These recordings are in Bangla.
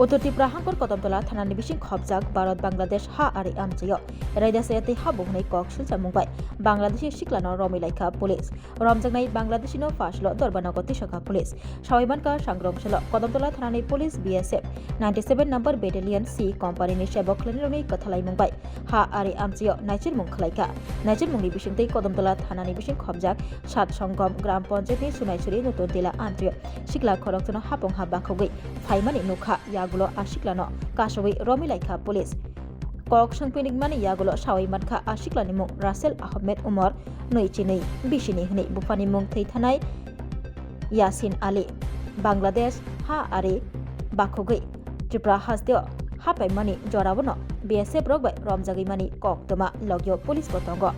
উত্তর ত্রিপুরা হাঙ্কর কদমতলা থানানি বিসিং খবজাক ভারত বাংলাদেশ হা আরি আমজায় রাইদাসায়াতে হা বহুনাই কক সুলsa মুংবাই বাংলাদেশি সিকলানো রমিলাইখা পুলিশ রমজাংনাই বাংলাদেশিনো ফাসল দরবানগতি শাখা পুলিশ সাইমানকা সাংগ্রমশাল কদমতলা থানানি পুলিশ BSF 97 নম্বর ব্যাটালিয়ন C কোম্পানিনি সেবকলানি কথালাই মুংবাই হা আরি আমজায় নাইচির মুং খালাইখা নাইচির মুংনি বিসিংতै কদমতলা থানানি বিসিং খবজাক 7 সংগম গ্রাম পঞ্চায়েতনি সুনাইছড়ি নতুন দিলা আন্ত্রিয় সিকলা খরকজনো হাপং হা বাখগৈ ফাইমানি নুখা yagulo asiklano kasoi romilaikha police kok sangpinik mani yagulo sawaimankha asiklani mung Russell Ahmed Umar noichini bisini hni bufani mung thei thanai Yasin Ali Bangladesh ha ari bakhogei Tripura hasdeo hapai mani jorabono BSF rogbai romjagi mani kok toma logyo police botongo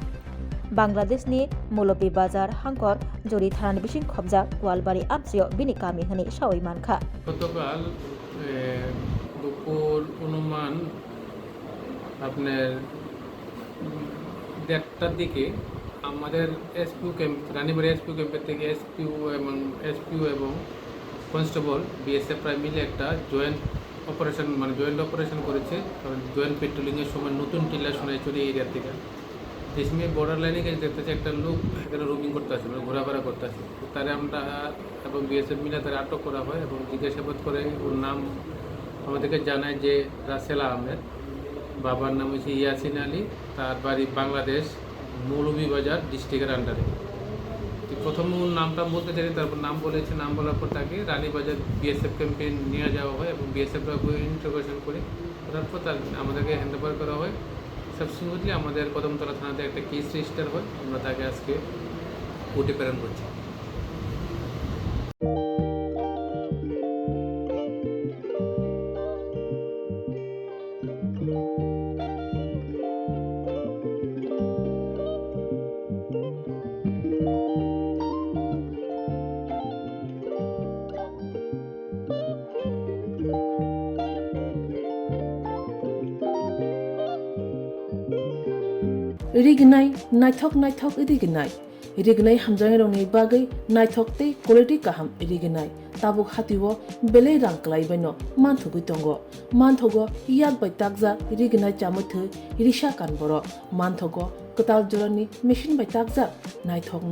Bangladesh ni Molobi Bazar Hankor Jori Thanan Bising Khobja Gwalbari Amsio Bini Kami Hani Sawaimankha গতকাল দুপুর অনুমান আপনার 1:30টার দিকে আমাদের এসপিউ ক্যাম্প রানীবাড়ি এসপিউ ক্যাম্পের থেকে এসপিউ এবং কনস্টেবল BSF প্রায় মিলে একটা জয়েন্ট অপারেশন করেছে। কারণ জয়েন্ট পেট্রোলিংয়ের সময় নতুন টিলা সোনাইছড়ি এরিয়া থেকে দেশমে বর্ডার লাইনে গেছে দেখতেছে একটা লোক এখানে রোমিং করতে আসে ঘোরাফেরা করতে আসে তারে আমরা এবং BSF মিলে তারা আটক করা হয় এবং জিজ্ঞাসাবাদ করে ওর নাম আমাদেরকে জানায় যে রাসেল আহমেদ, বাবার নাম হচ্ছে ইয়াসিন আলী, তার বাড়ি বাংলাদেশ মৌলভীবাজার ডিস্ট্রিক্টের আন্ডারে। প্রথম নামটা বলতে চাই, তারপর নাম বলেছে, নাম বলার পর তাকে রানীবাজার BSF ক্যাম্পে নিয়ে যাওয়া হয় এবং BSF ইন্টারোগেশন করে তারপর আমাদেরকে হ্যান্ড ওভার করা হয়। সাবসিকুয়েন্টলি আমাদের কদমতলা থানাতে একটা কেস রেজিস্টার হয়, আমরা তাকে আজকে কোর্টে প্রেরণ করছি। Rignai naithok rignai hamjang rongni bagai naithok tei quality kaham rignai tabuk hatiwo belei rang klai baino manthugui tongo manthogo yak bai takja rignai chamuthu risha kan boro manthogo kotal jorani machine bai takja naithok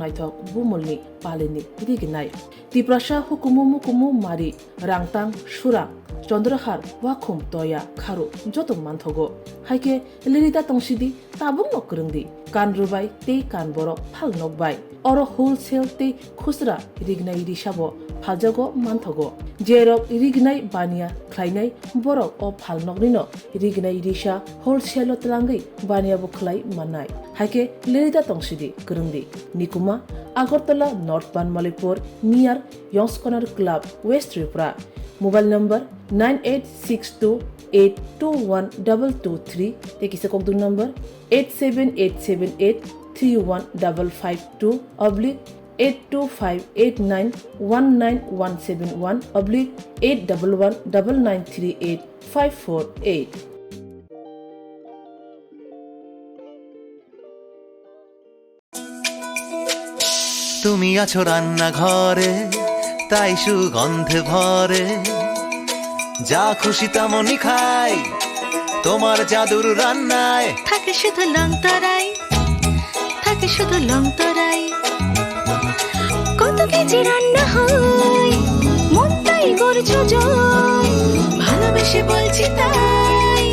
bumulni palini rignai tiprasha hukumu mari rangtang surang Chandrahar wakhum toya kharu joto manthogo haike lirida tongsidi tabung nokrungdi kanrubai te kanborok phalnokbai oro wholesale te khusra rignai risabo phaljago manthogo jerok rignai bania khlainai borok o phalnognino rignai risa wholesale tlangai bania bo khlai manai haike lirida tongsidi krungdi nikuma Agartala North Banmalipur near Yongs Corner Club West Tripura Mobile number 9862821223 tekisa kokdung number 87878315552 /82589191171 /8119938 তুমি আছো রান্না ঘরে তাই সুগন্ধে ভরে যা খুশি তেমনই খাই তোমার জাদুর রান্নায় থাকে শুধু লং তরাই কত কেজি রান্না হয় মন তাই করছো জয় ভালোবেসে বলছি তাই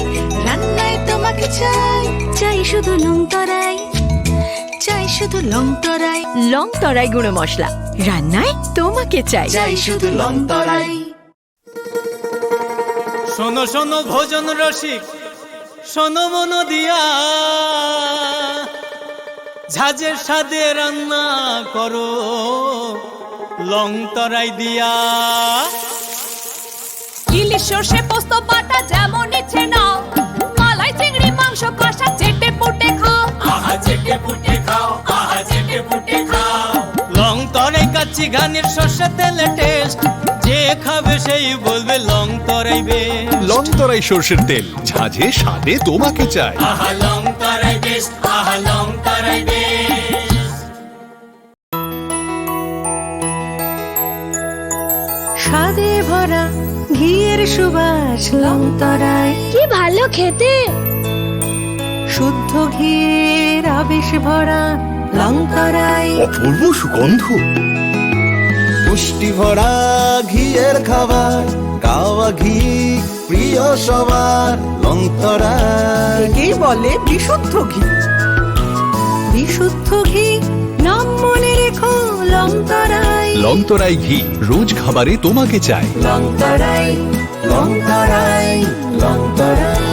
রান্নায় তোমাকে চাই শুধু লং তরাই গুঁড়ো মশলা রান্নায় তোমাকে চাই শুধু লং তরাই। শোনো শোনো ভোজন রসিক শোনো মন দিয়া ঝাঁঝের স্বাদে রান্না করো লং তরাই দিয়া ইলিশ সর্ষে পোস্ত বাটা যেমন ইচ্ছে নাও মালাই চিংড়ি মাংস কষা চেটে পুটে খাও লং তরাই কাচ্চি ঘানির সর্ষে তেলে টেস্ট যে খাবে সেই বলবে লং তরাই বেশ লং তরাই সর্ষের তেল ঝাঁঝে স্বাদে তোমাকে চাই লং তরাই বেশ লং তরাই বেশ। স্বাদে ভরা ঘিয়ের সুবাস লংতরায়, কি ভালো খেতে। শুদ্ধ ঘিয়ের আবেশ ভরা লংতরায়, অপূর্ব সুগন্ধ। পুষ্টি ভরা ঘিয়ের খাবার, গাওয়া ঘি প্রিয় সবার, লংতরায় একেই বলে বিশুদ্ধ ঘি। বিশুদ্ধ ঘি নাম মনে রেখো লংতরায়। লংতরাই ঘি রোজ খাবারে তোমাকে চাই। লংতরাই, লংতরাই, লংতরাই।